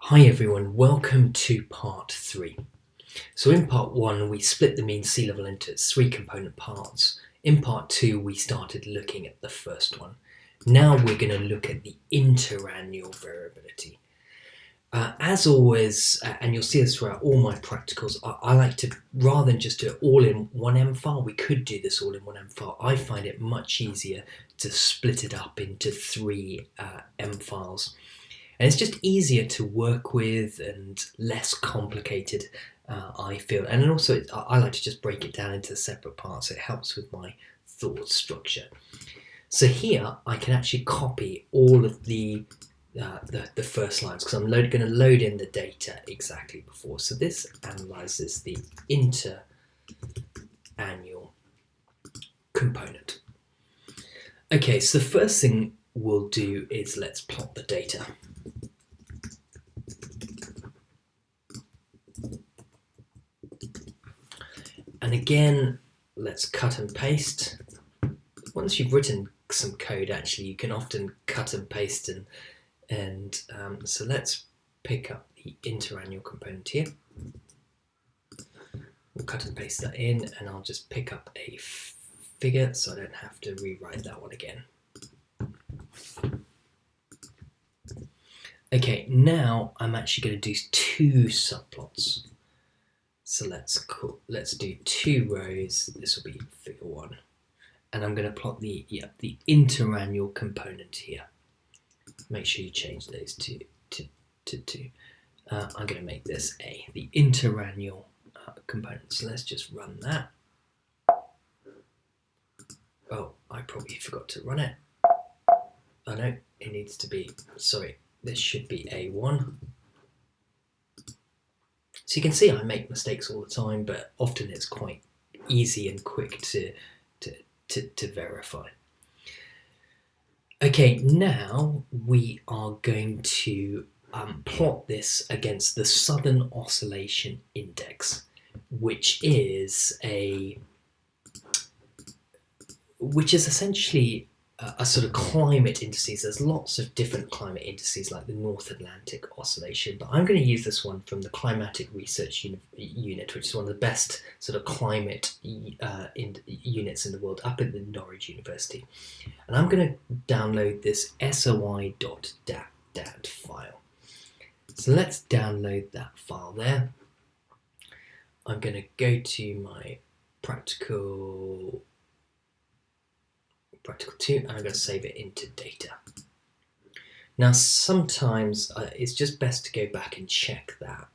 Hi everyone, welcome to part 3. So in part 1 we split the mean sea level into its 3 component parts. In part 2 we started looking at the first one. Now we're going to look at the interannual variability. As always, and you'll see this throughout all my practicals, I like to, rather than just do it all in one M file, we could do this all in one M file. I find it much easier to split it up into 3 M files. And it's just easier to work with and less complicated, I feel. And also, I like to just break it down into separate parts. It helps with my thought structure. So here, I can actually copy all of the first lines because I'm going to load in the data exactly before. So this analyzes the interannual component. Okay, so the first thing we'll do is let's plot the data. And again, let's cut and paste. Once you've written some code, actually, you can often cut and paste. So let's pick up the interannual component here. We'll cut and paste that in, and I'll just pick up a figure so I don't have to rewrite that one again. Okay, now I'm actually going to do 2 subplots. So let's do 2 rows. This will be figure 1. And I'm going to plot the interannual component here. Make sure you change those to 2. I'm going to make this the interannual component. So let's just run that. Oh, I probably forgot to run it. Oh no, it needs to be, sorry, this should be A1. So you can see I make mistakes all the time, but often it's quite easy and quick to verify. Okay, now we are going to plot this against the Southern Oscillation Index, which is essentially a sort of climate indices. There's lots of different climate indices like the North Atlantic Oscillation, but I'm going to use this one from the Climatic Research Unit, which is one of the best sort of climate units in the world, up at the Norwich University. And I'm going to download this SOI.dat file. So let's download that file there. I'm going to go to my Practical2, and I'm going to save it into data. Now sometimes it's just best to go back and check that,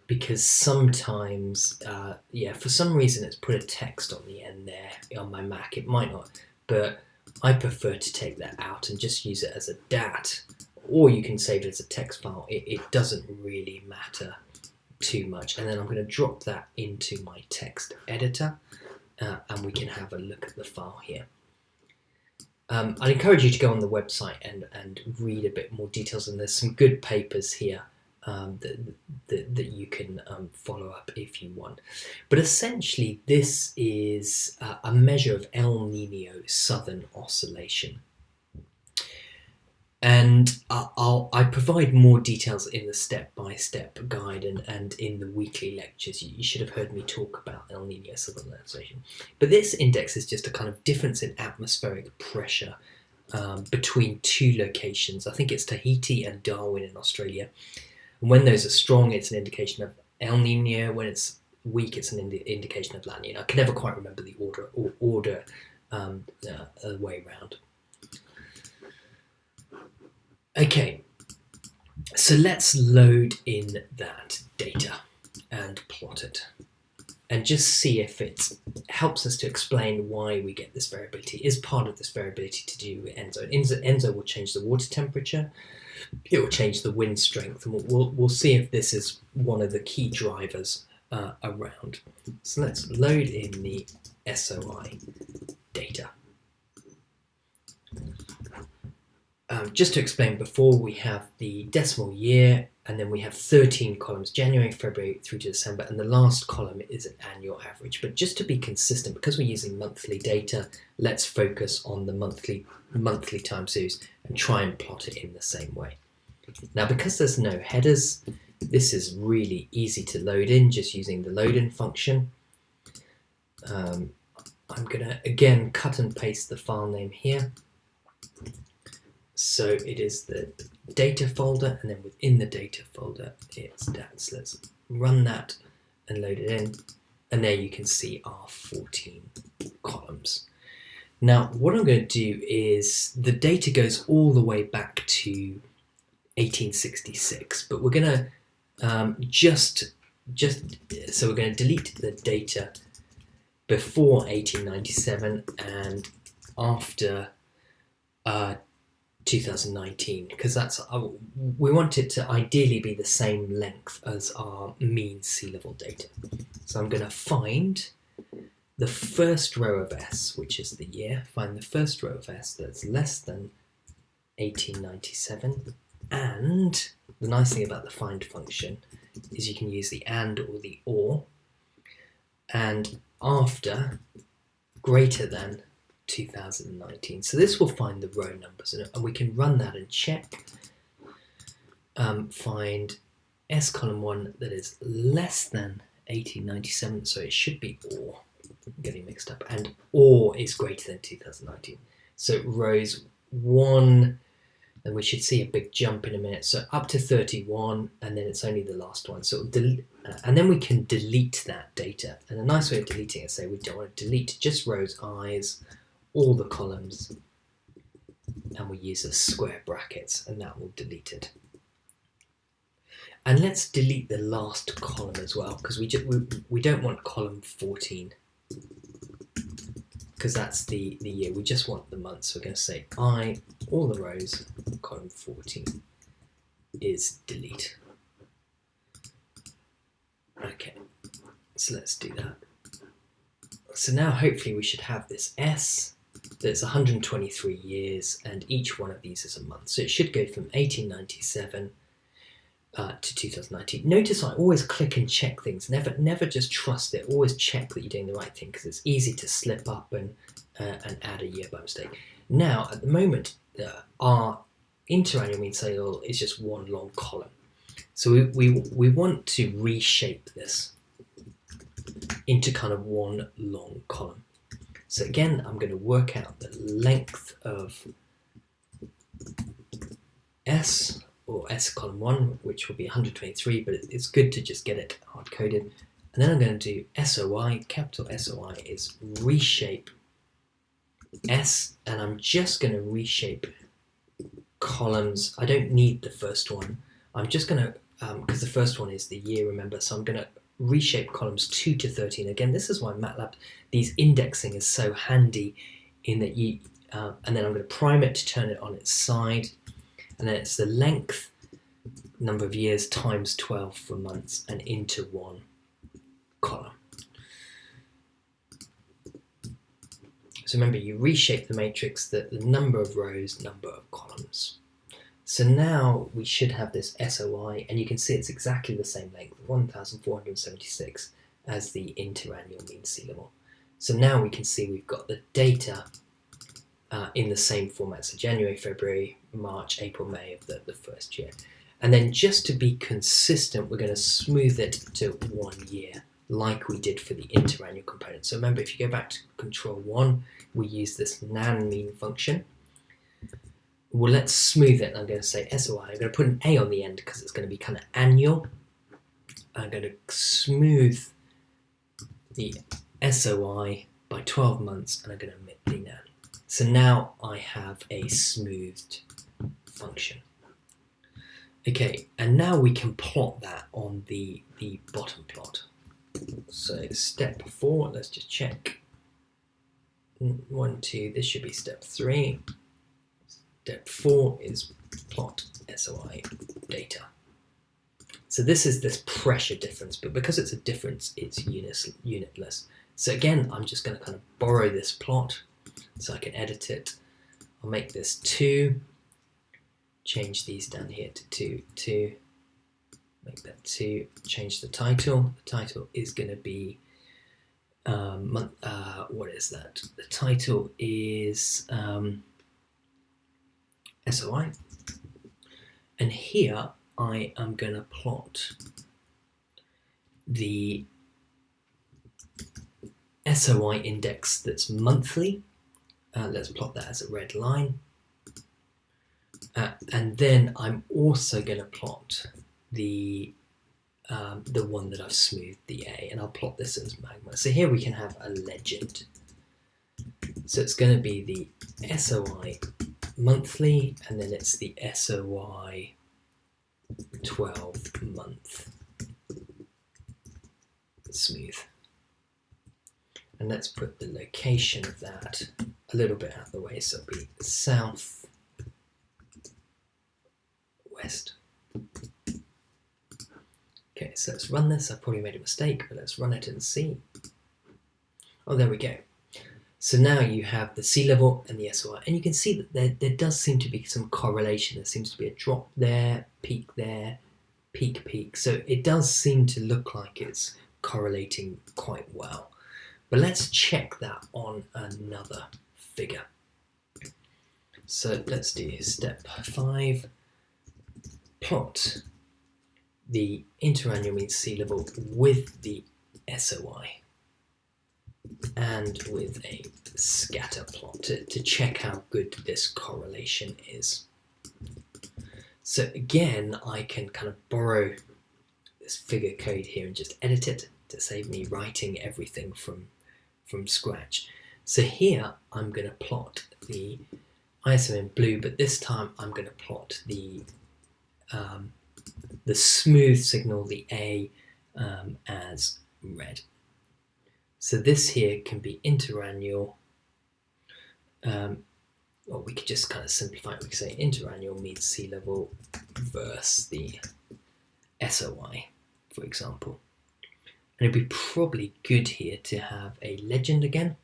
because sometimes, for some reason it's put a text on the end there on my Mac. It might not, but I prefer to take that out and just use it as a DAT, or you can save it as a text file. It doesn't really matter too much. And then I'm going to drop that into my text editor, and we can have a look at the file here. I'd encourage you to go on the website and read a bit more details, and there's some good papers here that you can follow up if you want. But essentially this is a measure of El Nino Southern Oscillation. And I provide more details in the step-by-step guide and in the weekly lectures. You should have heard me talk about El Nino Southern Oscillation. But this index is just a kind of difference in atmospheric pressure between 2 locations. I think it's Tahiti and Darwin in Australia. And when those are strong, it's an indication of El Nino. When it's weak, it's an indication of La Nina. I can never quite remember the order way around. Okay, so let's load in that data and plot it, and just see if it helps us to explain why we get this variability. Is part of this variability to do with ENSO? ENSO will change the water temperature, it will change the wind strength, and we'll see if this is one of the key drivers around. So let's load in the SOI data. Just to explain, before we have the decimal year, and then we have 13 columns, January, February through to December, and the last column is an annual average. But just to be consistent, because we're using monthly data, let's focus on the monthly time series and try and plot it in the same way. Now, because there's no headers, this is really easy to load in just using the load in function. I'm going to again cut and paste the file name here. So it is the data folder, and then within the data folder it's that. So let's run that and load it in, and there you can see our 14 columns. Now what I'm going to do is the data goes all the way back to 1866, but we're going to so we're going to delete the data before 1897 and after 2019, because that's we want it to ideally be the same length as our mean sea level data. So I'm going to find the first row of S, which is the year, find the first row of S that's less than 1897, and the nice thing about the find function is you can use the and or the or, and after greater than 2019. So this will find the row numbers, and we can run that and check. Find S column 1 that is less than 1897, so it should be or. I'm getting mixed up, and or is greater than 2019. So rows 1, and we should see a big jump in a minute. So up to 31, and then it's only the last one. So and then we can delete that data. And a nice way of deleting it is say we don't want to delete just rows I's, all the columns, and we use a square brackets, and that will delete it. And let's delete the last column as well, because we don't want column 14, because that's the year. We just want the month. So we're going to say I, all the rows, column 14 is delete. Okay, so let's do that. So now hopefully we should have this S that's 123 years, and each one of these is a month. So it should go from 1897 to 2019. Notice I always click and check things. Never just trust it. Always check that you're doing the right thing, because it's easy to slip up and add a year by mistake. Now at the moment, our interannual mean sea level is just one long column. So we want to reshape this into kind of one long column. So again, I'm going to work out the length of S, or S column 1, which will be 123, but it's good to just get it hard-coded. And then I'm going to do SOI, capital SOI is reshape S, and I'm just going to reshape columns. I don't need the first one. I'm just going to, because the first one is the year, remember, so I'm going to reshape columns 2 to 13. Again, this is why MATLAB, these indexing is so handy in that you, and then I'm going to prime it to turn it on its side, and then it's the length, number of years, times 12 for months, and into one column. So remember, you reshape the matrix, the number of rows, number of columns. So now we should have this SOI, and you can see it's exactly the same length, 1,476, as the interannual mean sea level. So now we can see we've got the data in the same format, so January, February, March, April, May of the first year. And then just to be consistent, we're going to smooth it to 1 year, like we did for the interannual component. So remember, if you go back to control 1, we use this nan mean function. Well, let's smooth it. I'm going to say SOI. I'm going to put an A on the end because it's going to be kind of annual. I'm going to smooth the SOI by 12 months, and I'm going to omit the nan. So now I have a smoothed function. Okay, and now we can plot that on the bottom plot. So step 4, let's just check. 1, 2, this should be step 3. Step 4 is plot SOI data. So this is this pressure difference, but because it's a difference, it's unitless. So again, I'm just going to kind of borrow this plot so I can edit it. I'll make this 2, change these down here to 2, make that 2, change the title. The title is going to be, what is that? The title is SOI. And here I am going to plot the SOI index that's monthly. Let's plot that as a red line. And then I'm also going to plot the one that I've smoothed, the A, and I'll plot this as magma. So here we can have a legend. So it's going to be the SOI monthly, and then it's the SOI 12 month smooth. And let's put the location of that a little bit out of the way, so it'll be south west. Okay, so let's run this. I probably made a mistake, but let's run it and see. Oh, there we go. So now you have the sea level and the SOI, and you can see that there does seem to be some correlation. There seems to be a drop there, peak, peak. So it does seem to look like it's correlating quite well. But let's check that on another figure. So let's do step 5. Plot the interannual mean sea level with the SOI and with a scatter plot to check how good this correlation is. So again, I can kind of borrow this figure code here and just edit it to save me writing everything from scratch. So here I'm going to plot the ISO in blue, but this time I'm going to plot the smooth signal, the A, as red. So this here can be interannual, or we could just kind of simplify it. We could say interannual means sea level versus the SOI, for example. And it'd be probably good here to have a legend again.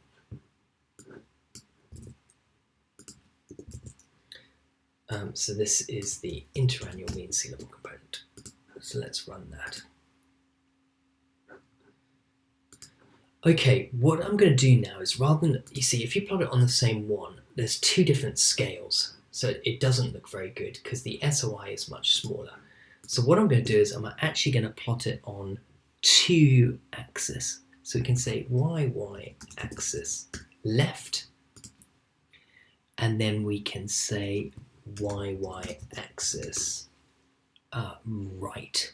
So this is the interannual mean sea level component. So let's run that. Okay, what I'm going to do now is, rather than, you see, if you plot it on the same one, there's 2 different scales. So it doesn't look very good because the SOI is much smaller. So what I'm going to do is I'm actually going to plot it on 2 axes. So we can say y axis left, and then we can say y axis right.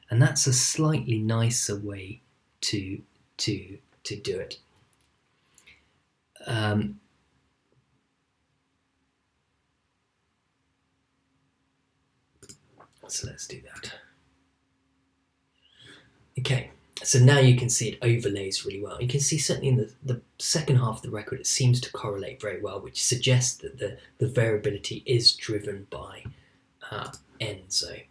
And that's a slightly nicer way to do it. So let's do that. Okay, so now you can see it overlays really well. You can see certainly in the second half of the record it seems to correlate very well, which suggests that the variability is driven by ENSO.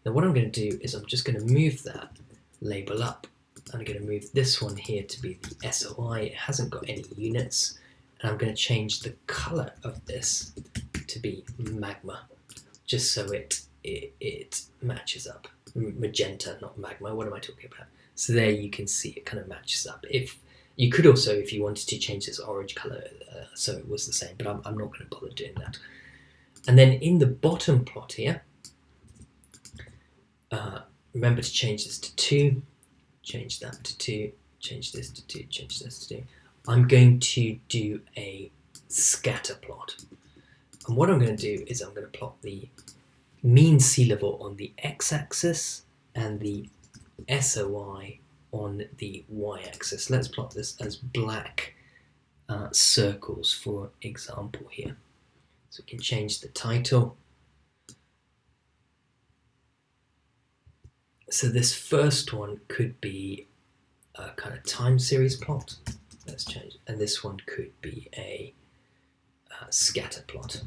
Now what I'm going to do is I'm just going to move that label up. I'm going to move this one here to be the SOI. It hasn't got any units. And I'm going to change the color of this to be magma, just so it matches up. Magenta, not magma. What am I talking about? So there you can see it kind of matches up. If you could also, if you wanted to, change this orange color so it was the same, but I'm not going to bother doing that. And then in the bottom plot here, remember to change this to 2. Change that to 2, change this to 2, change this to 2. I'm going to do a scatter plot. And what I'm going to do is I'm going to plot the mean sea level on the x-axis and the SOI on the y-axis. Let's plot this as black circles, for example, here. So we can change the title. So this first one could be a kind of time series plot. Let's change it. And this one could be a scatter plot.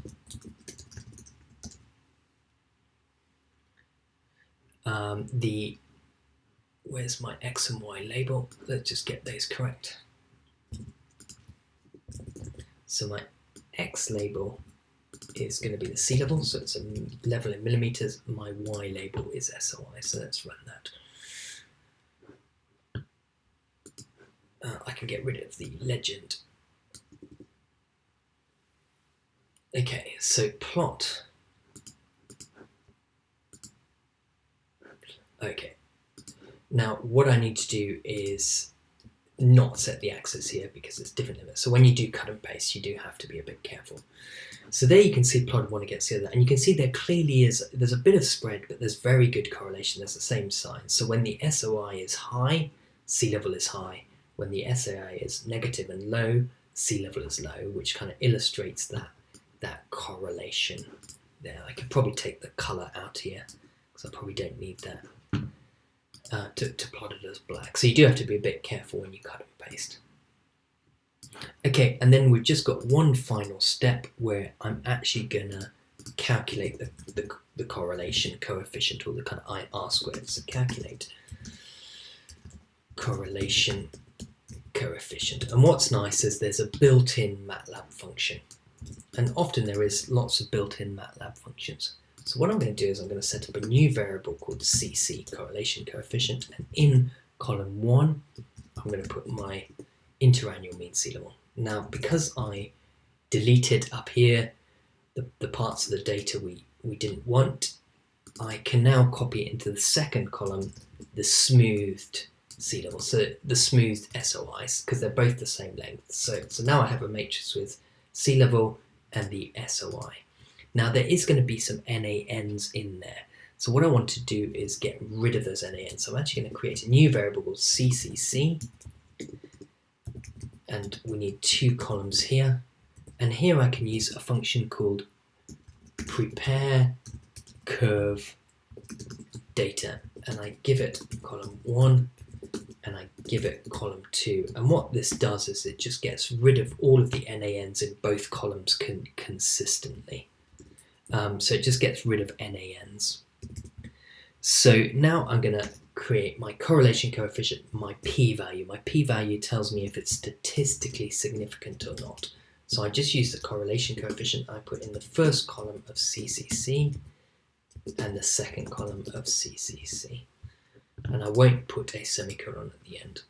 Where's my X and Y label? Let's just get those correct. So my X label is going to be the sea level, so it's a level in millimeters. My Y label is SOI, so let's run that. I can get rid of the legend. Okay, so plot Now, what I need to do is not set the axis here because it's different limits. So when you do cut and paste, you do have to be a bit careful. So there you can see plotted one against the other, and you can see there clearly there's a bit of spread, but there's very good correlation. There's the same sign. So when the SOI is high, sea level is high. When the SOI is negative and low, sea level is low, which kind of illustrates that correlation there. I could probably take the color out here because I probably don't need that to plot it as black. So you do have to be a bit careful when you cut and paste. Okay, and then we've just got one final step where I'm actually gonna calculate the correlation coefficient, or the kind of R squared. So calculate correlation coefficient. And what's nice is there's a built-in MATLAB function. And often there is lots of built-in MATLAB functions. So what I'm going to do is I'm going to set up a new variable called CC, correlation coefficient, and in column 1 I'm going to put my interannual mean sea level. Now, because I deleted up here the parts of the data we didn't want, I can now copy it into the second column, the smoothed sea level, so the smoothed SOIs, because they're both the same length. So now I have a matrix with sea level and the SOI. Now there is going to be some NaNs in there. So what I want to do is get rid of those NaNs. So I'm actually going to create a new variable called CCC. And we need 2 columns here. And here I can use a function called prepare curve data. And I give it column 1 and I give it column 2. And what this does is it just gets rid of all of the NaNs in both columns consistently. So it just gets rid of NaNs. So now I'm going to create my correlation coefficient, my p-value. My p-value tells me if it's statistically significant or not. So I just use the correlation coefficient I put in the first column of CCC and the second column of CCC. And I won't put a semicolon at the end.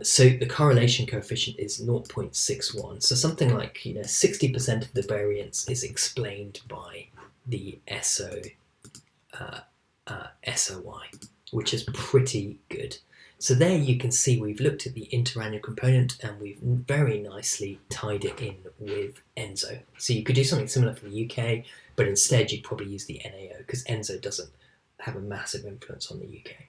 So the correlation coefficient is 0.61. So something like 60% of the variance is explained by the SOI, which is pretty good. So there you can see we've looked at the interannual component and we've very nicely tied it in with ENSO. So you could do something similar for the UK, but instead you'd probably use the NAO because ENSO doesn't have a massive influence on the UK.